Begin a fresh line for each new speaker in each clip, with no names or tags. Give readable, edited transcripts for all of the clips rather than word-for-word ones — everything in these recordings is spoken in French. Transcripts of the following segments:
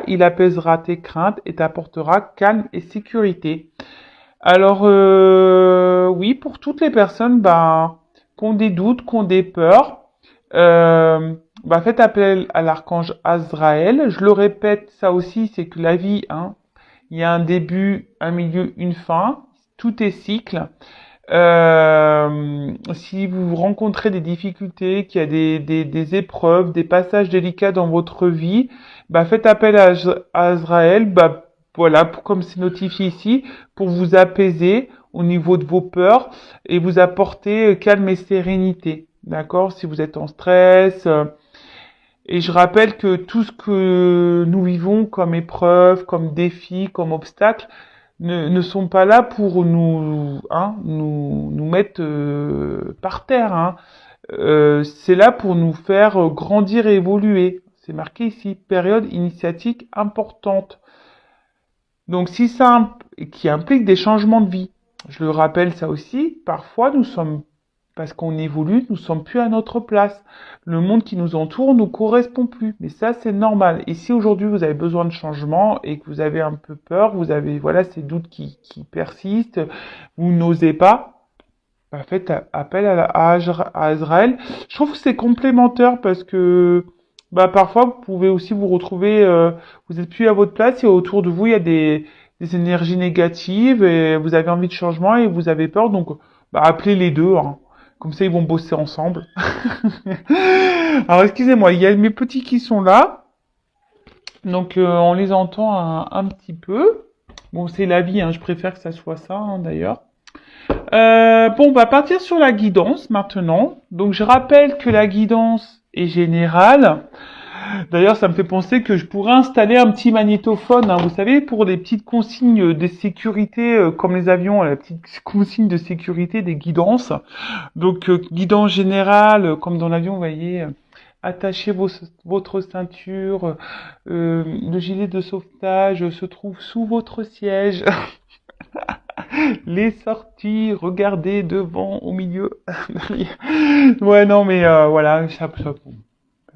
il apaisera tes craintes et t'apportera calme et sécurité. Alors, oui, pour toutes les personnes qui ont des doutes, qui ont des peurs, faites appel à l'archange Azraël. Je le répète, ça aussi, c'est que la vie, hein, il y a un début, un milieu, une fin. Tout est cycle. Si vous rencontrez des difficultés, qu'il y a des épreuves, des passages délicats dans votre vie, faites appel à Azraël, voilà, comme c'est notifié ici, pour vous apaiser au niveau de vos peurs et vous apporter calme et sérénité. D'accord? Si vous êtes en stress. Et je rappelle que tout ce que nous vivons comme épreuve, comme défi, comme obstacle, ne sont pas là pour nous mettre par terre. Hein. C'est là pour nous faire grandir et évoluer. C'est marqué ici, période initiatique importante. Donc si qui implique des changements de vie. Je le rappelle ça aussi, parfois parce qu'on évolue, nous sommes plus à notre place. Le monde qui nous entoure nous correspond plus. Mais ça, c'est normal. Et si aujourd'hui vous avez besoin de changement et que vous avez un peu peur, vous avez, voilà, ces doutes qui persistent, vous n'osez pas, faites appel à Azraël. Je trouve que c'est complémentaire parce que, parfois vous pouvez aussi vous retrouver, vous êtes plus à votre place et autour de vous il y a des énergies négatives et vous avez envie de changement et vous avez peur. Donc, appelez les deux, hein. Comme ça, ils vont bosser ensemble. Alors, excusez-moi, il y a mes petits qui sont là. Donc, on les entend un petit peu. Bon, c'est la vie, hein. Je préfère que ça soit ça, hein, d'ailleurs. On va partir sur la guidance maintenant. Donc, je rappelle que la guidance est générale. D'ailleurs, ça me fait penser que je pourrais installer un petit magnétophone, hein, vous savez, pour des petites consignes de sécurité, comme les avions, la petite consigne de sécurité des guidances. Donc, guidance générale, comme dans l'avion, vous voyez, attachez votre ceinture, le gilet de sauvetage se trouve sous votre siège. Les sorties, regardez devant, au milieu, derrière. Ouais, non, mais voilà,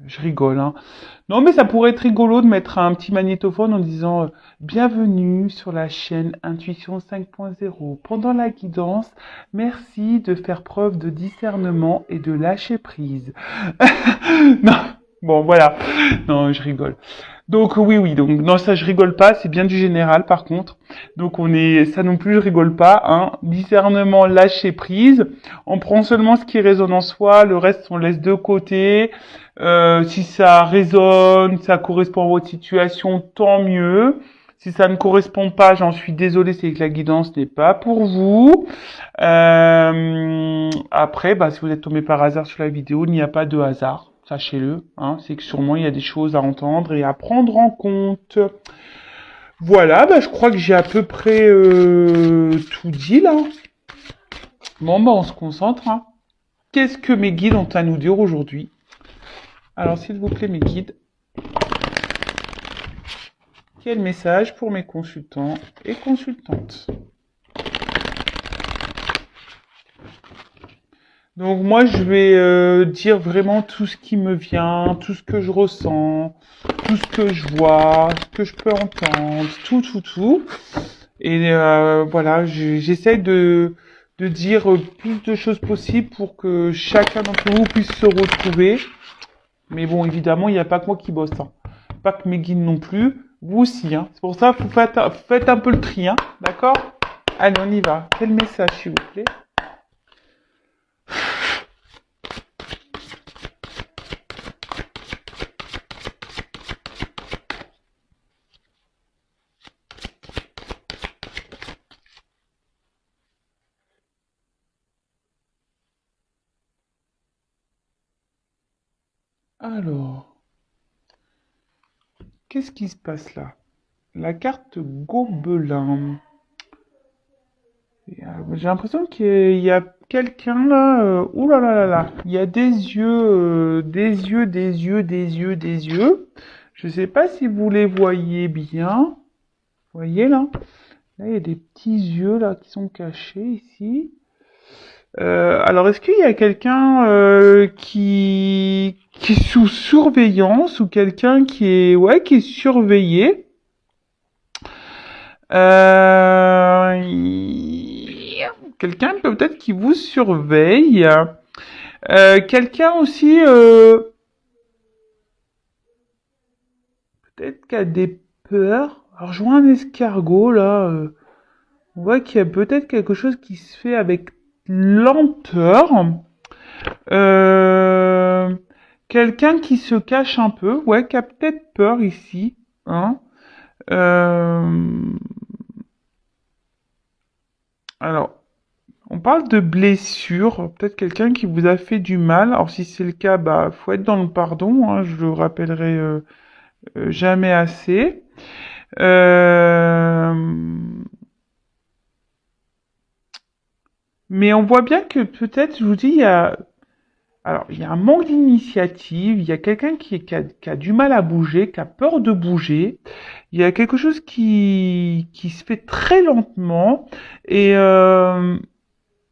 je rigole, hein. Non, mais ça pourrait être rigolo de mettre un petit magnétophone en disant Bienvenue sur la chaîne Intuition 5.0. Pendant la guidance, merci de faire preuve de discernement et de lâcher prise. Non, bon, voilà. Non, je rigole. Donc oui, donc non, ça je rigole pas, c'est bien du général par contre. Donc ça non plus je rigole pas, hein. Discernement, lâcher prise. On prend seulement ce qui résonne en soi, le reste on laisse de côté. Si ça résonne, ça correspond à votre situation, tant mieux. Si ça ne correspond pas, j'en suis désolée, c'est que la guidance n'est pas pour vous. Après, si vous êtes tombé par hasard sur la vidéo, il n'y a pas de hasard. Sachez-le, hein, c'est que sûrement il y a des choses à entendre et à prendre en compte. Voilà, je crois que j'ai à peu près tout dit là. Bon, on se concentre. Hein. Qu'est-ce que mes guides ont à nous dire aujourd'hui? Alors, s'il vous plaît, mes guides, quel message pour mes consultants et consultantes? Donc moi, je vais dire vraiment tout ce qui me vient, tout ce que je ressens, tout ce que je vois, ce que je peux entendre, tout. Et voilà, j'essaie de dire plus de choses possibles pour que chacun d'entre vous puisse se retrouver. Mais bon, évidemment, il n'y a pas que moi qui bosse. Hein. Pas que mes guides non plus. Vous aussi. Hein. C'est pour ça que vous faites un peu le tri. Hein. D'accord? Allez, on y va. Quel message, s'il vous plaît? Alors, qu'est-ce qui se passe là? La carte Gobelin. J'ai l'impression qu'il y a quelqu'un là. Ouh là là là là. Il y a des yeux, des yeux. Je sais pas si vous les voyez bien. Vous voyez là? Là, il y a des petits yeux là qui sont cachés ici. Alors, est-ce qu'il y a quelqu'un qui est sous surveillance ou quelqu'un qui est ouais qui est surveillé? Quelqu'un peut-être qui vous surveille. Quelqu'un aussi peut-être qui a des peurs. Alors, je vois un escargot là. On voit qu'il y a peut-être quelque chose qui se fait avec lenteur. Euh, Quelqu'un qui se cache un peu, ouais, qui a peut-être peur ici, hein. Euh, alors, on parle de blessure, peut-être quelqu'un qui vous a fait du mal. Alors, si c'est le cas, bah, faut être dans le pardon, hein, je le rappellerai jamais assez. Euh, mais on voit bien que peut-être, je vous dis, il y a un manque d'initiative, il y a quelqu'un qui a du mal à bouger, qui a peur de bouger, il y a quelque chose qui se fait très lentement, et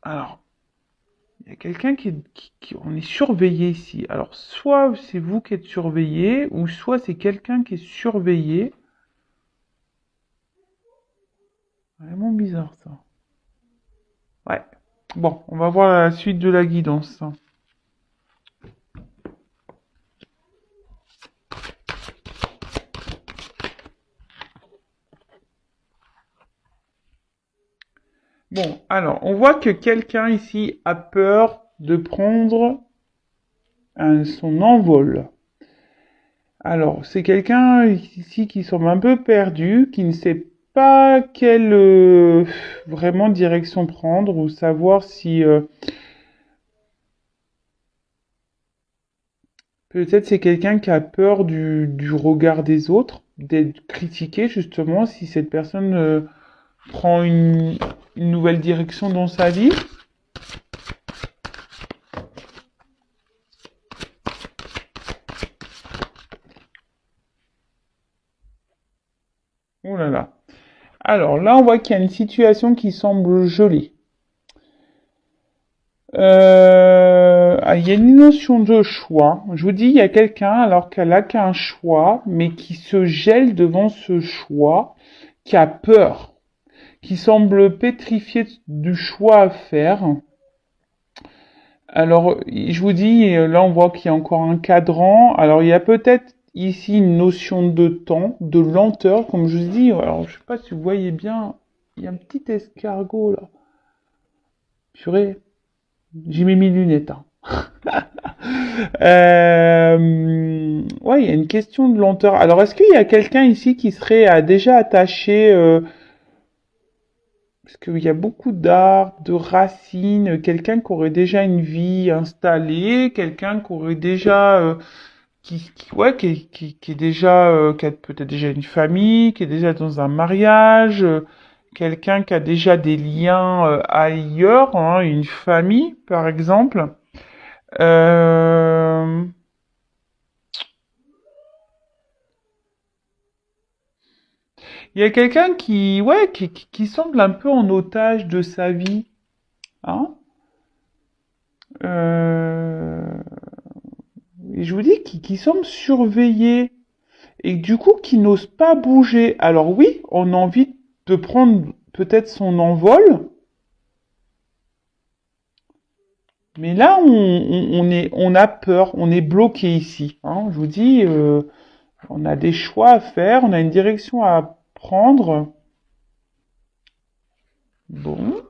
alors, il y a quelqu'un on est surveillé ici. Alors, soit c'est vous qui êtes surveillé, ou soit c'est quelqu'un qui est surveillé. Vraiment bizarre ça. Ouais. Bon, on va voir la suite de la guidance. Bon, alors, on voit que quelqu'un ici a peur de prendre son envol. Alors, c'est quelqu'un ici qui semble un peu perdu, qui ne sait pas quelle vraiment direction prendre ou savoir si peut-être c'est quelqu'un qui a peur du regard des autres, d'être critiqué justement si cette personne prend une nouvelle direction dans sa vie. Oh là là. Alors là, on voit qu'il y a une situation qui semble jolie. Il y a une notion de choix. Je vous dis, il y a quelqu'un alors qu'elle a qu'un choix, mais qui se gèle devant ce choix, qui a peur, qui semble pétrifié du choix à faire. Alors, je vous dis, là on voit qu'il y a encore un cadran. Alors, il y a peut-être ici une notion de temps, de lenteur, comme je vous dis. Alors, je sais pas si vous voyez bien, il y a un petit escargot là. Purée, j'ai mis mes lunettes, hein. Ouais, il y a une question de lenteur. Alors, est-ce qu'il y a quelqu'un ici qui serait déjà attaché, parce qu'il y a beaucoup d'arbres, de racines, quelqu'un qui aurait déjà une vie installée, quelqu'un qui aurait déjà, ouais, qui est déjà, qui a peut-être déjà une famille, qui est déjà dans un mariage, quelqu'un qui a déjà des liens ailleurs, hein, une famille, par exemple. Euh, Il y a quelqu'un ouais, qui semble un peu en otage de sa vie, hein. Euh, et je vous dis qui semble surveillé et du coup qui n'ose pas bouger. Alors oui, on a envie de prendre peut-être son envol, mais là on a peur, on est bloqué ici, hein. Je vous dis, on a des choix à faire, on a une direction à prendre. Bon.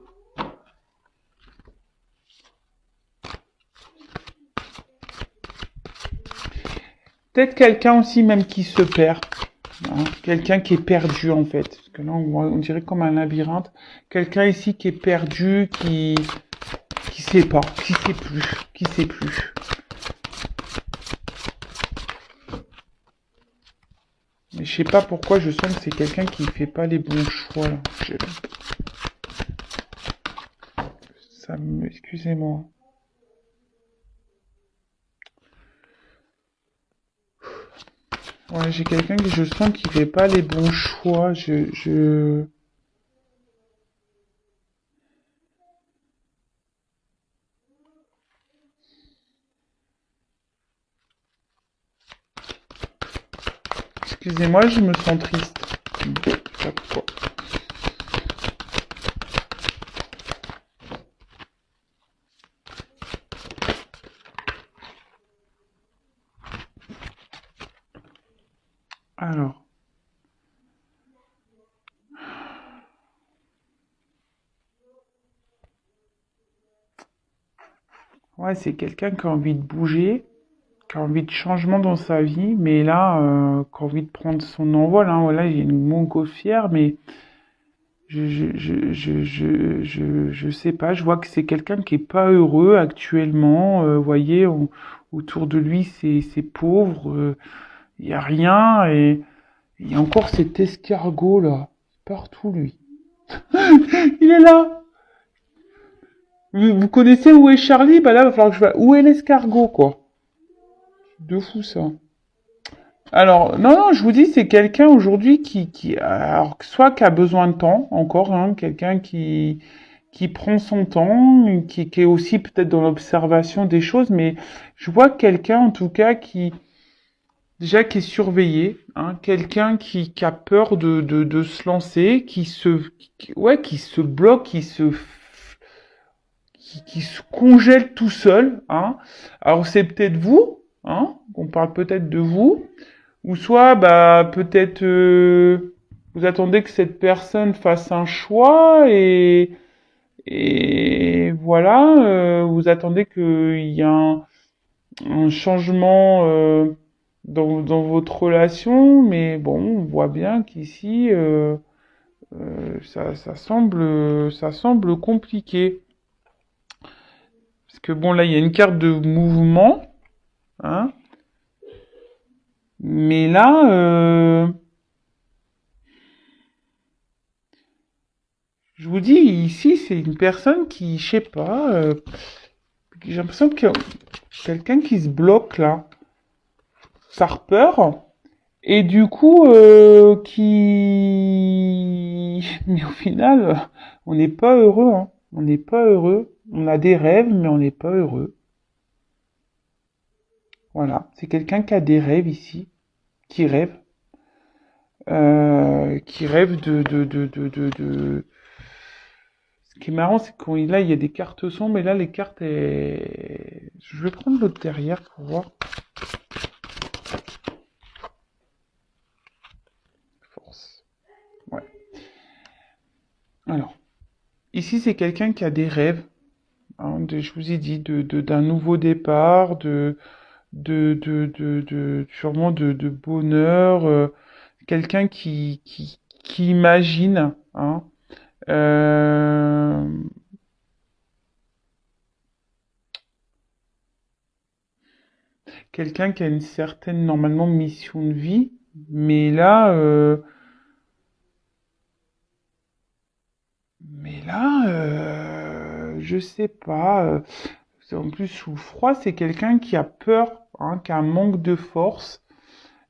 Peut-être quelqu'un aussi même qui se perd. Hein, quelqu'un qui est perdu en fait. Parce que là on dirait comme un labyrinthe. Quelqu'un ici qui est perdu, qui sait pas, qui sait plus, qui sait plus. Mais je sais pas pourquoi je sens que c'est quelqu'un qui fait pas les bons choix là. Excusez-moi. Ouais, j'ai quelqu'un que je sens qui fait pas les bons choix. Excusez-moi, je me sens triste. Je sais pas pourquoi. Alors, ouais, c'est quelqu'un qui a envie de bouger, qui a envie de changement dans sa vie, mais là, qui a envie de prendre son envol, hein. Voilà, il y a une montgolfière, mais je sais pas, je vois que c'est quelqu'un qui est pas heureux actuellement. Vous voyez, autour de lui, c'est pauvre, il y a rien, et il y a encore cet escargot là, partout lui. Il est là! Vous connaissez où est Charlie? Bah là, il va falloir que je vois. Où est l'escargot, quoi? De fou ça. Alors, non, non, je vous dis, c'est quelqu'un aujourd'hui alors, soit qui a besoin de temps, encore, hein, quelqu'un qui prend son temps, qui est aussi peut-être dans l'observation des choses, mais je vois quelqu'un, en tout cas, déjà, qui est surveillé, hein, quelqu'un qui a peur de se lancer, ouais, qui se bloque, qui se congèle tout seul, hein. Alors, c'est peut-être vous, hein, on parle peut-être de vous, ou soit, bah, peut-être, vous attendez que cette personne fasse un choix et voilà, vous attendez qu'il y ait un changement dans votre relation, mais bon, on voit bien qu'ici, ça semble compliqué. Parce que bon, là, il y a une carte de mouvement, hein, mais là, je vous dis, ici, c'est une personne qui, je sais pas, j'ai l'impression que quelqu'un qui se bloque là, par peur, et du coup, mais au final, on n'est pas heureux, hein. On n'est pas heureux. On a des rêves, mais on n'est pas heureux. Voilà, c'est quelqu'un qui a des rêves ici, qui rêve, qui rêve de. Ce qui est marrant, c'est qu'on là, il y a des cartes sombres, mais là, les cartes, je vais prendre l'autre derrière pour voir. Force. Ouais. Alors, ici, c'est quelqu'un qui a des rêves, hein, je vous ai dit, d'un nouveau départ, sûrement de bonheur, quelqu'un qui imagine, hein, euh, quelqu'un qui a une certaine, normalement, mission de vie, mais là, je sais pas, en plus, sous le froid, c'est quelqu'un qui a peur, hein, qui a un manque de force,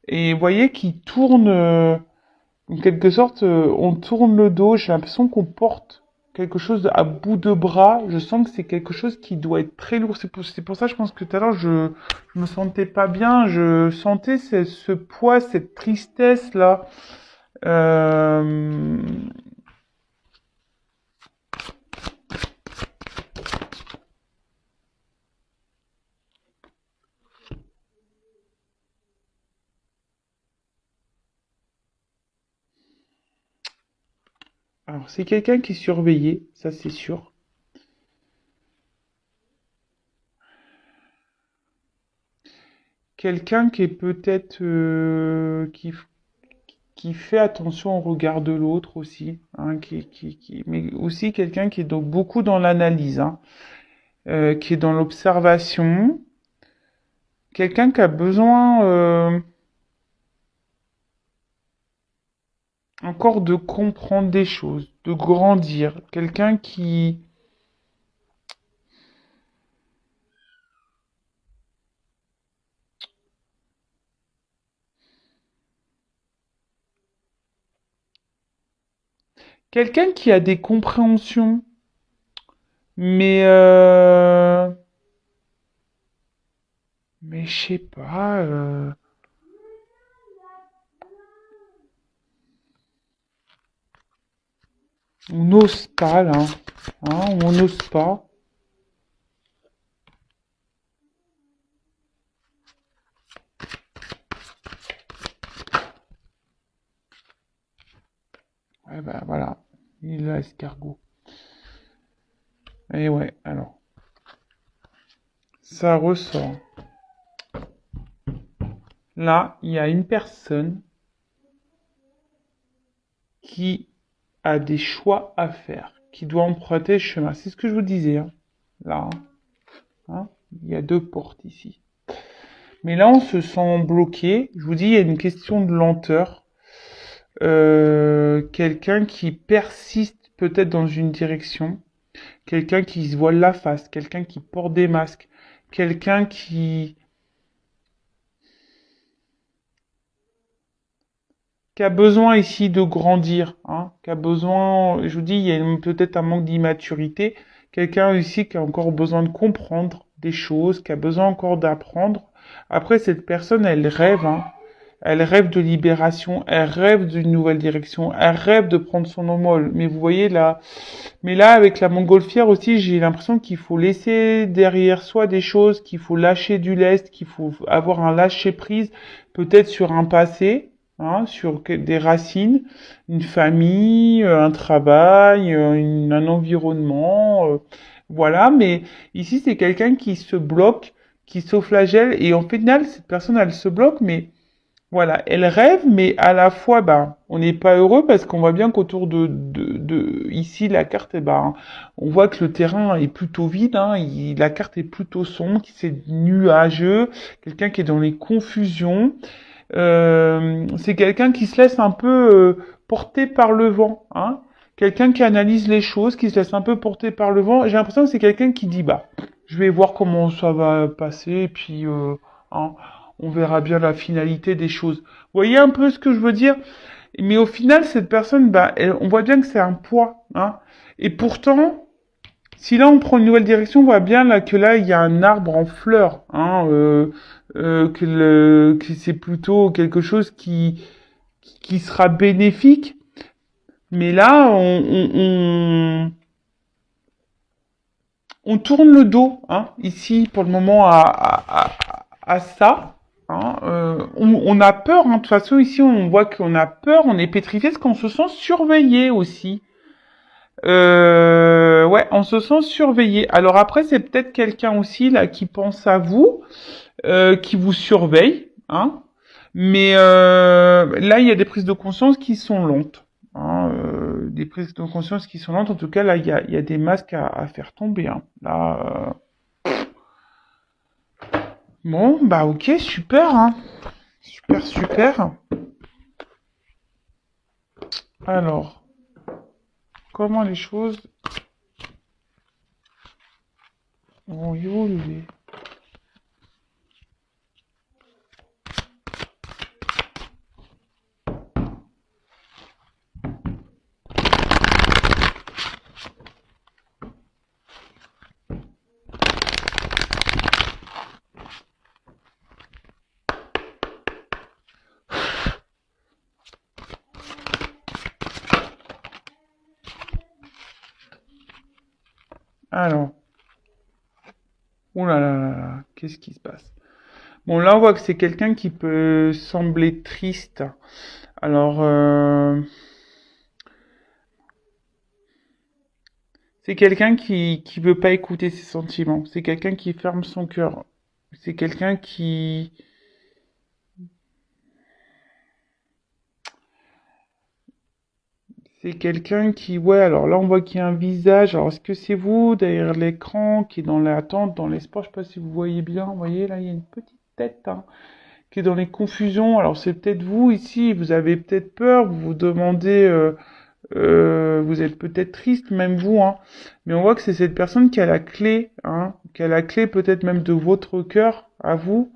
et vous voyez, qui tourne, en quelque sorte, on tourne le dos. J'ai l'impression qu'on porte quelque chose à bout de bras. Je sens que c'est quelque chose qui doit être très lourd. C'est pour ça, je pense que tout à l'heure, je me sentais pas bien. Je sentais ce poids, cette tristesse là. Euh, Alors, c'est quelqu'un qui est surveillé, ça c'est sûr. Quelqu'un qui est peut-être qui fait attention au regard de l'autre aussi, hein, mais aussi quelqu'un qui est donc beaucoup dans l'analyse, hein, qui est dans l'observation, quelqu'un qui a besoin encore de comprendre des choses, de grandir, quelqu'un qui a des compréhensions, mais mais je sais pas, On n'ose pas, là. Hein, on n'ose pas. Ouais, bah voilà. Il est là, escargot. Et ouais, alors. Ça ressort. Là, il y a une personne qui a des choix à faire, qui doit emprunter le chemin. C'est ce que je vous disais, hein. Là, hein. Il y a deux portes ici. Mais là, on se sent bloqué. Je vous dis, il y a une question de lenteur. Quelqu'un qui persiste peut-être dans une direction. Quelqu'un qui se voile la face. Quelqu'un qui porte des masques. Quelqu'un qui a besoin ici de grandir, hein, qui a besoin, je vous dis, il y a peut-être un manque d'immaturité, quelqu'un ici qui a encore besoin de comprendre des choses, qui a besoin encore d'apprendre. Après, cette personne, elle rêve, hein, elle rêve de libération, elle rêve d'une nouvelle direction, elle rêve de prendre son envol. Mais vous voyez là, mais là, avec la montgolfière aussi, j'ai l'impression qu'il faut laisser derrière soi des choses, qu'il faut lâcher du lest, qu'il faut avoir un lâcher prise, peut-être sur un passé, hein, sur des racines, une famille, un travail, un environnement, voilà. Mais ici, c'est quelqu'un qui se bloque, qui s'auto-flagelle, et en final, cette personne, elle se bloque, mais voilà, elle rêve, mais à la fois, ben, on n'est pas heureux parce qu'on voit bien qu'autour ici, la carte, eh ben, on voit que le terrain est plutôt vide, hein, la carte est plutôt sombre, c'est nuageux, quelqu'un qui est dans les confusions, c'est quelqu'un qui se laisse un peu porter par le vent, hein, quelqu'un qui analyse les choses, qui se laisse un peu porter par le vent. J'ai l'impression que c'est quelqu'un qui dit, bah, je vais voir comment ça va passer, et puis, hein, on verra bien la finalité des choses. Vous voyez un peu ce que je veux dire? Mais au final, cette personne, bah, on voit bien que c'est un poids, hein. Et pourtant, si là on prend une nouvelle direction, on voit bien là que là il y a un arbre en fleurs, hein, que c'est plutôt quelque chose qui sera bénéfique. Mais là, on tourne le dos, hein, ici pour le moment à ça. Hein, on a peur, hein, de toute façon ici on voit qu'on a peur, on est pétrifié parce qu'on se sent surveillé aussi. Ouais, on se sent surveillé. Alors après c'est peut-être quelqu'un aussi là qui pense à vous, qui vous surveille, hein. Mais là il y a des prises de conscience qui sont lentes. Hein, des prises de conscience qui sont lentes. En tout cas là il y a des masques à faire tomber. Hein. Là, bon bah ok super. Hein. Super super. Alors, comment les choses vont évoluer? Alors, oh là là là là, qu'est-ce qui se passe? Bon, là, on voit que c'est quelqu'un qui peut sembler triste. Alors, c'est quelqu'un qui veut pas écouter ses sentiments. C'est quelqu'un qui ferme son cœur. C'est quelqu'un qui... C'est quelqu'un qui... Ouais, alors là, on voit qu'il y a un visage. Alors, est-ce que c'est vous, derrière l'écran, qui est dans l'attente, dans l'espoir? Je sais pas si vous voyez bien. Vous voyez, là, il y a une petite tête, hein, qui est dans les confusions. Alors c'est peut-être vous ici, vous avez peut-être peur, vous vous demandez, vous êtes peut-être triste, même vous, hein. Mais on voit que c'est cette personne qui a la clé, hein, qui a la clé peut-être même de votre cœur à vous.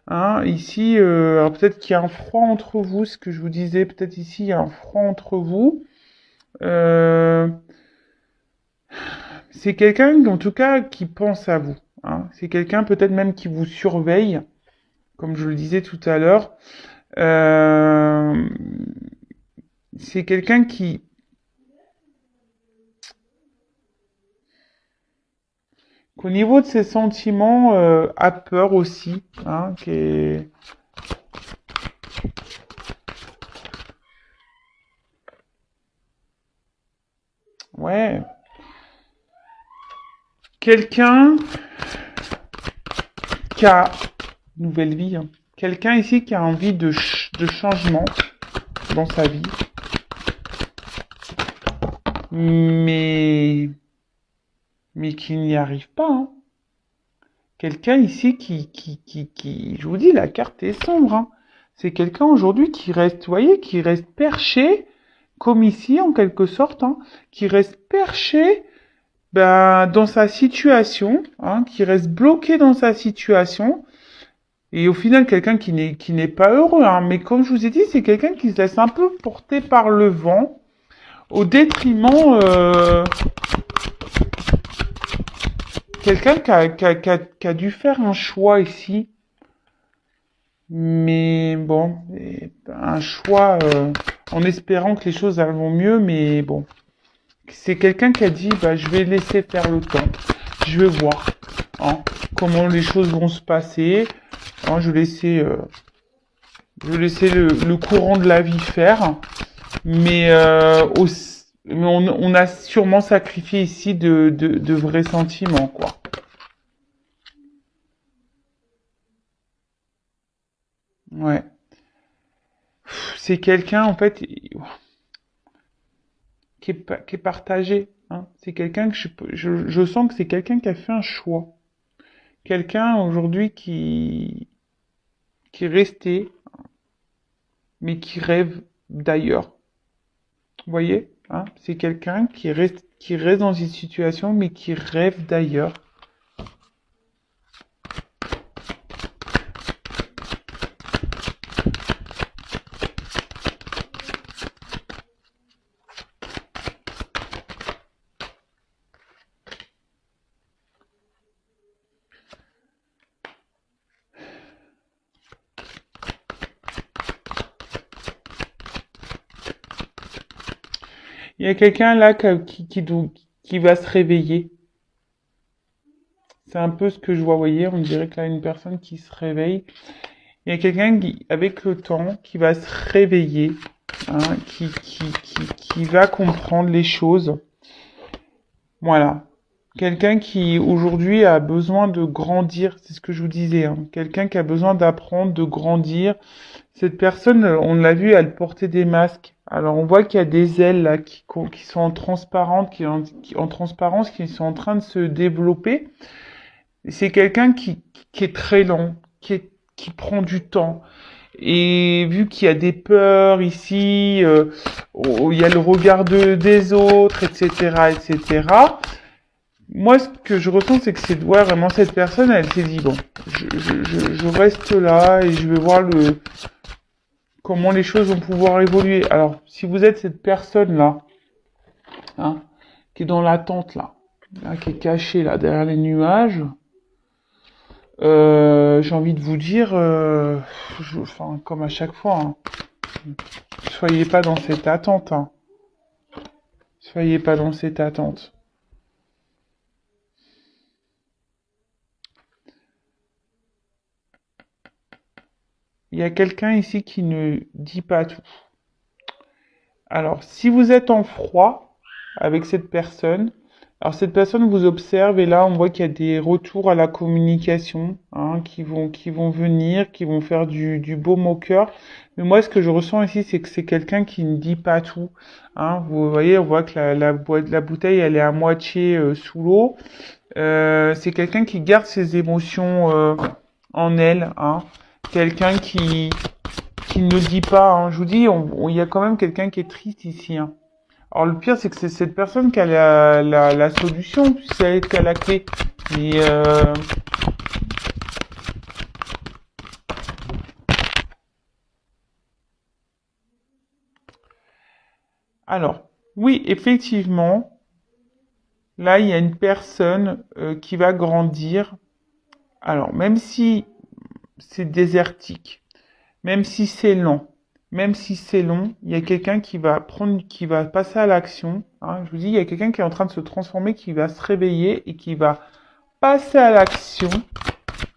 Hein, ici, alors peut-être qu'il y a un froid entre vous, ce que je vous disais, peut-être ici il y a un froid entre vous. Euh, c'est quelqu'un, en tout cas, qui pense à vous. Hein. C'est quelqu'un peut-être même qui vous surveille, comme je le disais tout à l'heure. Euh, c'est quelqu'un qu'au niveau de ses sentiments, a peur aussi, hein, ouais, quelqu'un qui a nouvelle vie, hein. Quelqu'un ici qui a envie de changement dans sa vie, mais qui n'y arrive pas, hein. Quelqu'un ici je vous dis, la carte est sombre, hein. C'est quelqu'un aujourd'hui qui reste, vous voyez, qui reste perché, comme ici en quelque sorte, hein, qui reste perché ben, dans sa situation, hein, qui reste bloqué dans sa situation, et au final quelqu'un qui n'est pas heureux, hein, mais comme je vous ai dit, c'est quelqu'un qui se laisse un peu porter par le vent, au détriment quelqu'un qui a dû faire un choix ici, mais bon, un choix en espérant que les choses vont mieux, mais bon. C'est quelqu'un qui a dit, bah, je vais laisser faire le temps, je vais voir hein, comment les choses vont se passer, hein, je vais laisser le courant de la vie faire, mais, mais on a sûrement sacrifié ici de vrais sentiments, quoi. Ouais. C'est quelqu'un, en fait, qui est partagé. Hein. C'est quelqu'un que je sens que c'est quelqu'un qui a fait un choix. Quelqu'un aujourd'hui qui est resté, mais qui rêve d'ailleurs. Vous voyez, hein, c'est quelqu'un qui reste dans une situation, mais qui rêve d'ailleurs. Il y a quelqu'un là qui va se réveiller. C'est un peu ce que je vois, vous voyez, on dirait que là, une personne qui se réveille. Il y a quelqu'un qui, avec le temps, qui va se réveiller, hein, qui va comprendre les choses. Voilà. Quelqu'un qui, aujourd'hui, a besoin de grandir, c'est ce que je vous disais, hein. Quelqu'un qui a besoin d'apprendre, de grandir. Cette personne, on l'a vu, elle portait des masques. Alors, on voit qu'il y a des ailes, là, qui sont en transparente, en transparence, qui sont en train de se développer. C'est quelqu'un qui est très lent, qui prend du temps. Et vu qu'il y a des peurs ici, il y a le regard des autres, etc., etc. Moi, ce que je ressens, c'est que c'est ouais, vraiment cette personne, elle s'est dit bon, je reste là et je vais voir comment les choses vont pouvoir évoluer. Alors, si vous êtes cette personne-là, hein, qui est dans l'attente là, qui est cachée là derrière les nuages. J'ai envie de vous dire, enfin, comme à chaque fois, hein, soyez pas dans cette attente. Hein. Soyez pas dans cette attente. Il y a quelqu'un ici qui ne dit pas tout. Alors, si vous êtes en froid avec cette personne, alors cette personne vous observe et là on voit qu'il y a des retours à la communication hein, qui vont venir, qui vont faire du baume au cœur. Mais moi ce que je ressens ici c'est que c'est quelqu'un qui ne dit pas tout. Hein. Vous voyez, on voit que la bouteille elle est à moitié sous l'eau. C'est quelqu'un qui garde ses émotions en elle. Hein. Quelqu'un qui ne dit pas. Hein. Je vous dis, il y a quand même quelqu'un qui est triste ici. Hein. Alors le pire, c'est que c'est cette personne qui a la solution, c'est elle qui a la clé. Et alors, oui, effectivement, là, il y a une personne qui va grandir. Alors, même si c'est désertique, même si c'est lent, même si c'est long, il y a quelqu'un qui va passer à l'action. Hein. Je vous dis, il y a quelqu'un qui est en train de se transformer, qui va se réveiller et qui va passer à l'action,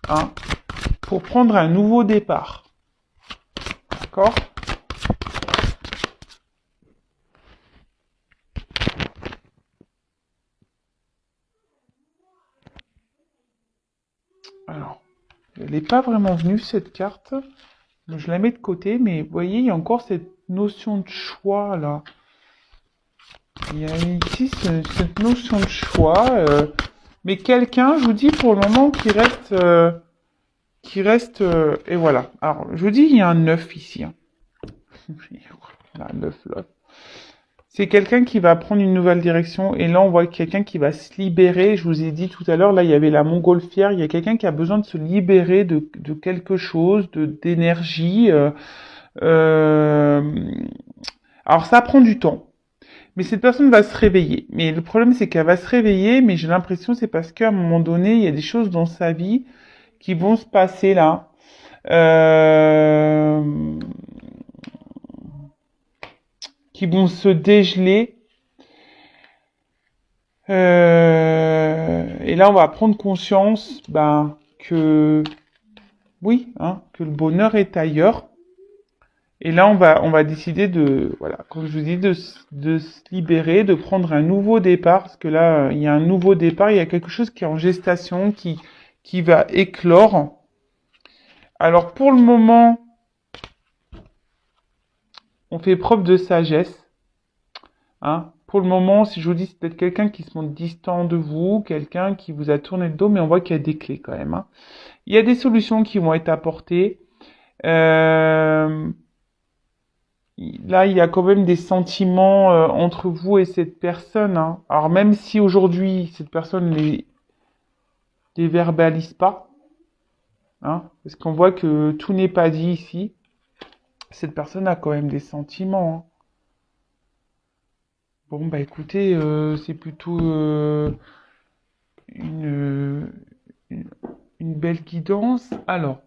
hein, pour prendre un nouveau départ. D'accord? Alors, elle n'est pas vraiment venue cette carte. Je la mets de côté, mais vous voyez, il y a encore cette notion de choix là. Il y a ici cette notion de choix. Mais quelqu'un, je vous dis pour le moment, qui reste, et voilà. Alors, je vous dis, il y a un 9 ici. Hein. Il y a un 9 là. C'est quelqu'un qui va prendre une nouvelle direction. Et là, on voit quelqu'un qui va se libérer. Je vous ai dit tout à l'heure, là, il y avait la montgolfière. Il y a quelqu'un qui a besoin de se libérer de quelque chose, d'énergie. Euh, Alors, ça prend du temps. Mais cette personne va se réveiller. Mais le problème, c'est qu'elle va se réveiller, mais j'ai l'impression que c'est parce qu'à un moment donné, il y a des choses dans sa vie qui vont se passer là. Euh, qui vont se dégeler. Et là, on va prendre conscience que oui, hein, que le bonheur est ailleurs. Et là, on va décider voilà, comme je vous dis, de se libérer, de prendre un nouveau départ, parce que là, il y a un nouveau départ, il y a quelque chose qui est en gestation, qui va éclore. Alors, pour le moment, on fait preuve de sagesse. Hein. Pour le moment, si je vous dis, c'est peut-être quelqu'un qui se montre distant de vous, quelqu'un qui vous a tourné le dos, mais on voit qu'il y a des clés quand même. Hein. Il y a des solutions qui vont être apportées. Là, il y a quand même des sentiments entre vous et cette personne. Hein. Alors même si aujourd'hui, cette personne les verbalise pas, hein, parce qu'on voit que tout n'est pas dit ici, cette personne a quand même des sentiments. Hein. Bon, bah écoutez, c'est plutôt une, une, une belle guidance. Alors,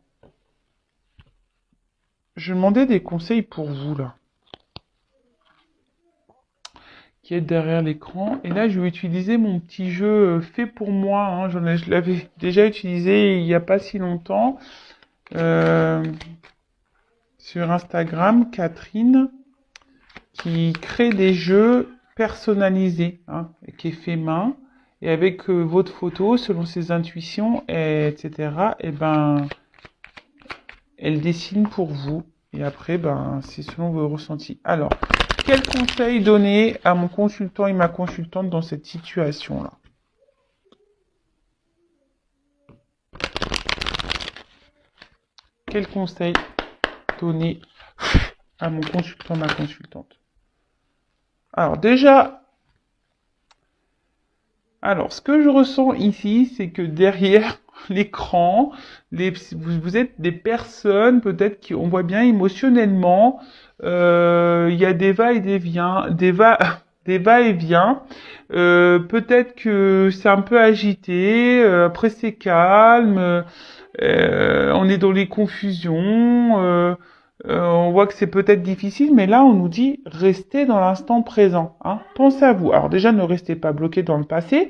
je demandais des conseils pour vous, là, qui êtes derrière l'écran. Et là, je vais utiliser mon petit jeu fait pour moi. Hein. Je l'avais déjà utilisé il n'y a pas si longtemps. Sur Instagram, Catherine, qui crée des jeux personnalisés, hein, qui est fait main. Et avec votre photo, selon ses intuitions, etc., et ben, elle dessine pour vous. Et après, ben, c'est selon vos ressentis. Alors, quel conseil donner à mon consultant et ma consultante dans cette situation-là? Quel conseil donner à mon consultant, ma consultante? Alors déjà, ce que je ressens ici, c'est que derrière l'écran, vous êtes des personnes peut-être qui, on voit bien émotionnellement, il y a des va et des vient, des va-et-vient. Peut-être que c'est un peu agité, après c'est calme, on est dans les confusions, on voit que c'est peut-être difficile, mais là on nous dit restez dans l'instant présent. Hein. Pensez à vous. Alors déjà ne restez pas bloqué dans le passé,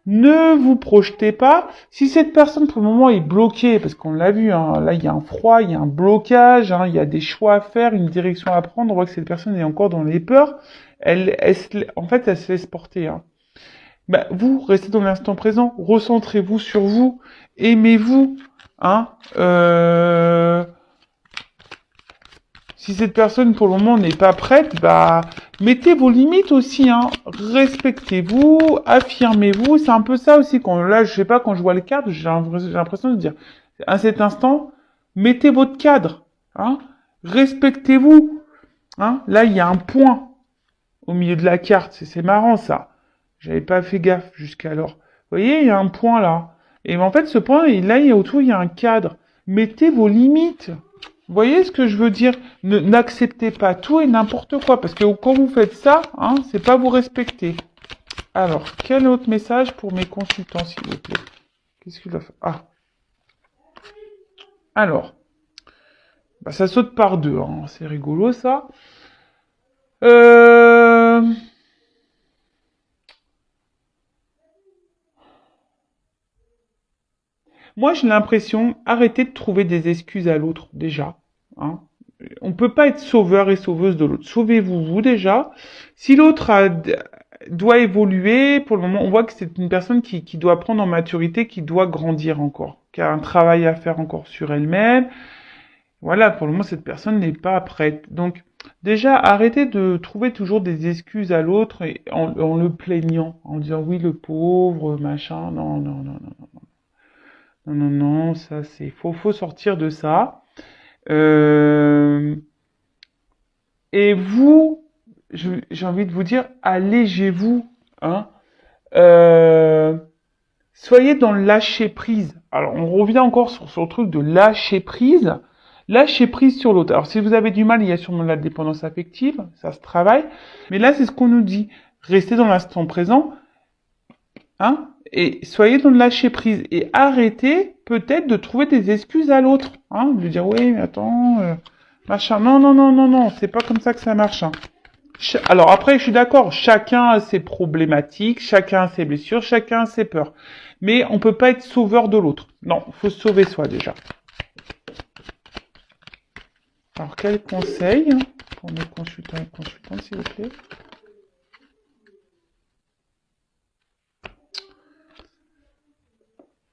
ne vous projetez pas. Si cette personne pour le moment est bloquée, parce qu'on l'a vu, hein, là il y a un froid, il y a un blocage, hein, il y a des choix à faire, une direction à prendre, on voit que cette personne est encore dans les peurs, en fait elle se laisse porter. Hein. Vous, restez dans l'instant présent, recentrez-vous sur vous, aimez-vous. Hein, si cette personne pour le moment n'est pas prête, mettez vos limites aussi, hein. Respectez-vous, affirmez-vous. C'est un peu ça aussi là, je sais pas, quand je vois le cadre, j'ai l'impression de dire, à cet instant, mettez votre cadre, hein. Respectez-vous, hein. Là, il y a un point au milieu de la carte. C'est marrant, ça. J'avais pas fait gaffe jusqu'alors. Vous voyez, il y a un point là. Et en fait, ce point, là, autour, il y a un cadre. Mettez vos limites. Vous voyez ce que je veux dire? N'acceptez pas tout et n'importe quoi, parce que quand vous faites ça, hein, c'est pas vous respecter. Alors, quel autre message pour mes consultants, s'il vous plaît? Qu'est-ce qu'il va faire? Ah. Alors, ça saute par deux, hein. C'est rigolo ça. Moi, j'ai l'impression, arrêtez de trouver des excuses à l'autre, déjà. Hein. On peut pas être sauveur et sauveuse de l'autre. Sauvez-vous, vous, déjà. Si doit évoluer, pour le moment, on voit que c'est une personne qui doit prendre en maturité, qui doit grandir encore, qui a un travail à faire encore sur elle-même. Voilà, pour le moment, cette personne n'est pas prête. Donc, déjà, arrêtez de trouver toujours des excuses à l'autre en le plaignant, en disant oui, le pauvre, machin. Non, non, non, non, non, non, non, ça c'est, faut sortir de ça. Euh, et vous, j'ai envie de vous dire, allégez-vous, hein. Euh, Soyez dans le lâcher prise. Alors, on revient encore sur le truc de lâcher prise. Lâcher prise sur l'autre. Alors, si vous avez du mal, il y a sûrement la dépendance affective, ça se travaille. Mais là, c'est ce qu'on nous dit. Restez dans l'instant présent, hein, et soyez dans le lâcher prise. Et arrêtez peut-être de trouver des excuses à l'autre. Hein, de dire, oui, mais attends, machin. Non, non, non, non, non, c'est pas comme ça que ça marche. Hein. Alors après, je suis d'accord, chacun a ses problématiques, chacun a ses blessures, chacun a ses peurs. Mais on peut pas être sauveur de l'autre. Non, il faut se sauver soi déjà. Alors quel conseil pour nos consultants et consultantes, s'il vous plaît?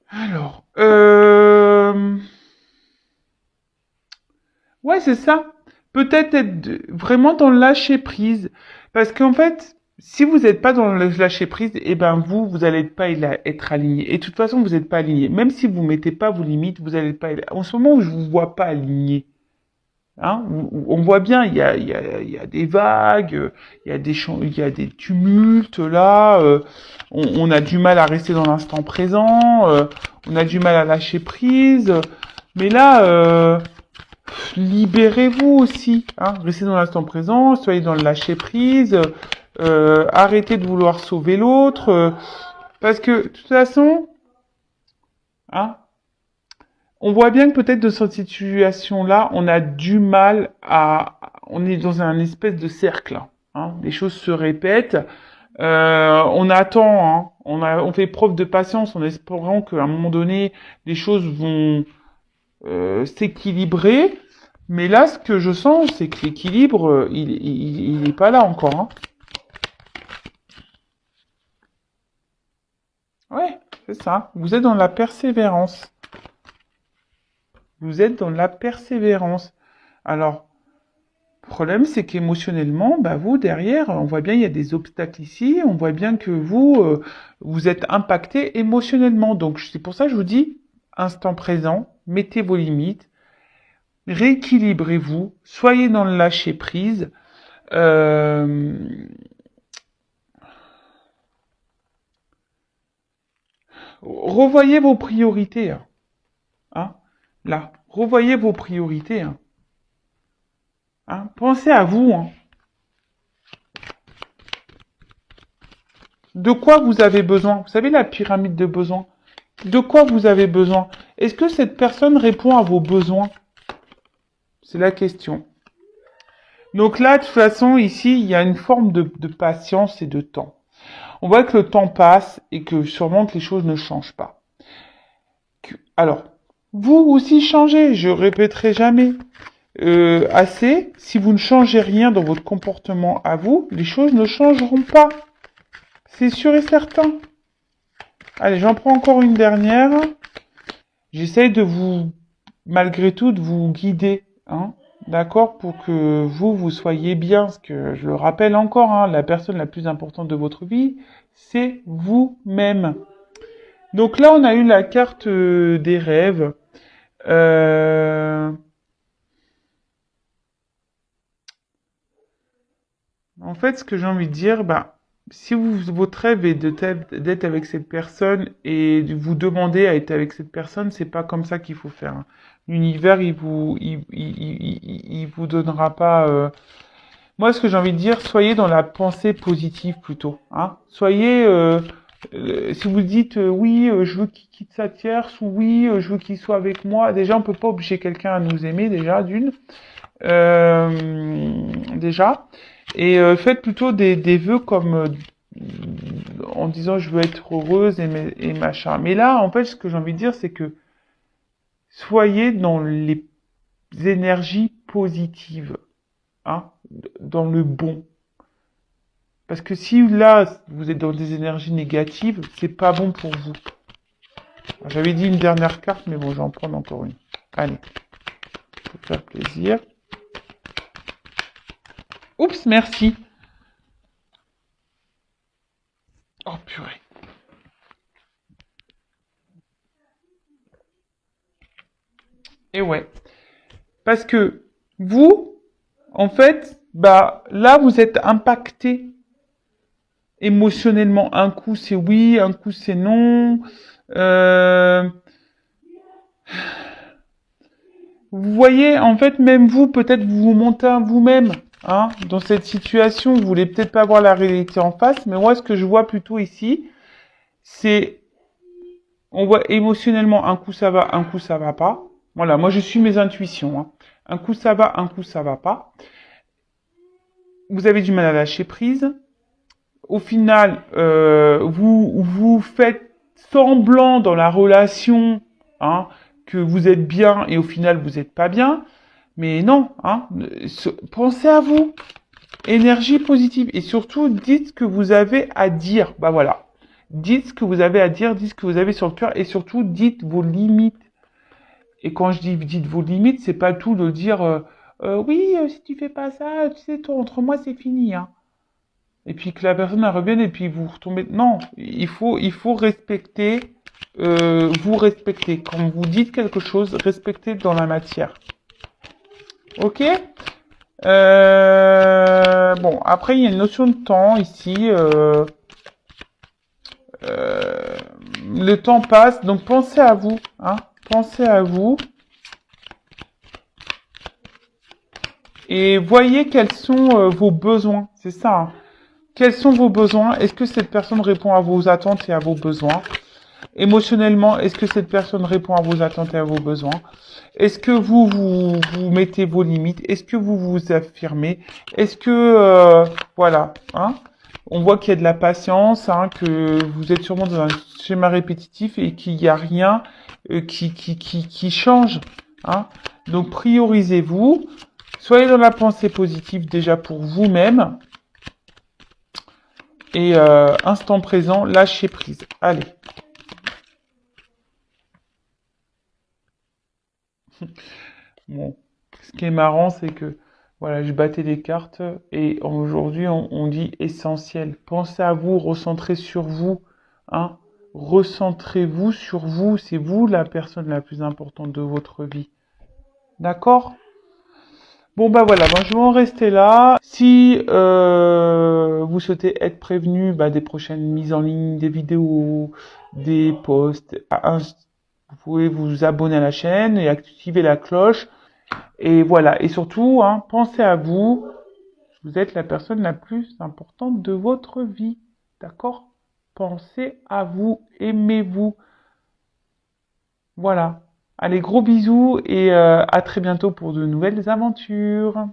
Alors, ouais, c'est ça. Peut-être vraiment dans le lâcher prise. Parce qu'en fait, si vous n'êtes pas dans le lâcher prise, eh ben vous allez pas être aligné. Et de toute façon, vous n'êtes pas aligné. Même si vous mettez pas vos limites, vous n'allez pas. En ce moment, je vous vois pas aligné. Hein, on voit bien, il y a des vagues, il y a des tumultes là. On a du mal à rester dans l'instant présent. On a du mal à lâcher prise. Mais là. Libérez-vous aussi, hein. Restez dans l'instant présent, soyez dans le lâcher prise, arrêtez de vouloir sauver l'autre, parce que de toute façon, hein, on voit bien que peut-être de cette situation-là, on a du mal on est dans un espèce de cercle, hein. Les choses se répètent, on attend, hein, on fait preuve de patience en espérant qu'à un moment donné, les choses vont s'équilibrer. Mais là, ce que je sens, c'est que l'équilibre, il est pas là encore. Hein. Ouais, c'est ça. Vous êtes dans la persévérance. Vous êtes dans la persévérance. Alors, le problème, c'est qu'émotionnellement, bah vous, derrière, on voit bien, il y a des obstacles ici. On voit bien que vous êtes impacté émotionnellement. Donc, c'est pour ça que je vous dis, instant présent, mettez vos limites. Rééquilibrez-vous, soyez dans le lâcher prise. Revoyez vos priorités. Hein, là, revoyez vos priorités. Hein. Hein, pensez à vous. Hein. De quoi vous avez besoin? Vous savez la pyramide de besoins. De quoi vous avez besoin? Est-ce que cette personne répond à vos besoins? C'est la question. Donc là, de toute façon, ici, il y a une forme de patience et de temps. On voit que le temps passe et que sûrement que les choses ne changent pas. Alors, vous aussi changez, je répéterai jamais assez. Si vous ne changez rien dans votre comportement à vous, les choses ne changeront pas. C'est sûr et certain. Allez, j'en prends encore une dernière. J'essaye de vous, malgré tout, de vous guider, hein, d'accord, pour que vous soyez bien. Parce que je le rappelle encore, hein, la personne la plus importante de votre vie, c'est vous-même. Donc là, on a eu la carte des rêves. En fait, ce que j'ai envie de dire, bah, si votre rêve est d'être avec cette personne et de vous demander à être avec cette personne, c'est pas comme ça qu'il faut faire. Hein. L'univers, il vous donnera pas. Moi, ce que j'ai envie de dire, soyez dans la pensée positive plutôt. Hein. Soyez, si vous dites oui, je veux qu'il quitte sa tierce ou oui, je veux qu'il soit avec moi. Déjà, on peut pas obliger quelqu'un à nous aimer déjà d'une. Déjà. Et faites plutôt des vœux comme en disant je veux être heureuse et machin. Mais là, en fait, ce que j'ai envie de dire, c'est que soyez dans les énergies positives, hein, dans le bon. Parce que si là, vous êtes dans des énergies négatives, c'est pas bon pour vous. J'avais dit une dernière carte, mais bon, j'en prends encore une. Allez, pour faire plaisir. Oups, merci. Oh purée. Et ouais. Parce que vous, en fait, bah là, vous êtes impacté émotionnellement. Un coup c'est oui, un coup c'est non. Euh, Vous voyez, en fait, même vous, peut-être vous vous montez à vous-même, hein, dans cette situation. Vous voulez peut-être pas voir la réalité en face, mais moi, ce que je vois plutôt ici, c'est, on voit émotionnellement, un coup ça va, un coup ça va pas. Voilà, moi, je suis mes intuitions, hein. Un coup ça va, un coup ça va pas. Vous avez du mal à lâcher prise. Au final, vous faites semblant dans la relation, hein, que vous êtes bien et au final vous n'êtes pas bien. Mais non, hein, pensez à vous, énergie positive et surtout dites ce que vous avez à dire. Bah voilà, dites ce que vous avez à dire, dites ce que vous avez sur le cœur et surtout dites vos limites. Et quand je dis dites vos limites, c'est pas tout de dire oui, si tu fais pas ça, tu sais, toi entre moi c'est fini, hein. Et puis que la personne elle revienne et puis vous retombez. Non, il faut respecter, vous respecter. Quand vous dites quelque chose, respectez dans la matière. Ok? Bon, après il y a une notion de temps ici. Euh, le temps passe, donc pensez à vous, hein? Pensez à vous et voyez quels sont vos besoins. C'est ça, hein. Quels sont vos besoins? Est-ce que cette personne répond à vos attentes et à vos besoins? Émotionnellement, est-ce que cette personne répond à vos attentes et à vos besoins? Est-ce que vous mettez vos limites? Est-ce que vous vous affirmez? Est-ce que voilà, hein? On voit qu'il y a de la patience, hein, que vous êtes sûrement dans un schéma répétitif et qu'il n'y a rien qui change, hein. Donc priorisez-vous, soyez dans la pensée positive déjà pour vous-même et instant présent, lâchez prise. Allez. Bon, ce qui est marrant, c'est que voilà, je battais les cartes et aujourd'hui, on dit essentiel. Pensez à vous, recentrez sur vous, hein. Recentrez-vous sur vous, c'est vous la personne la plus importante de votre vie. D'accord? Bon bah voilà, moi je vais en rester là. Si vous souhaitez être prévenu bah, des prochaines mises en ligne, des vidéos, des posts, vous pouvez vous abonner à la chaîne et activer la cloche. Et voilà. Et surtout, hein, pensez à vous. Vous êtes la personne la plus importante de votre vie. D'accord? Pensez à vous. Aimez-vous. Voilà. Allez, gros bisous et à très bientôt pour de nouvelles aventures.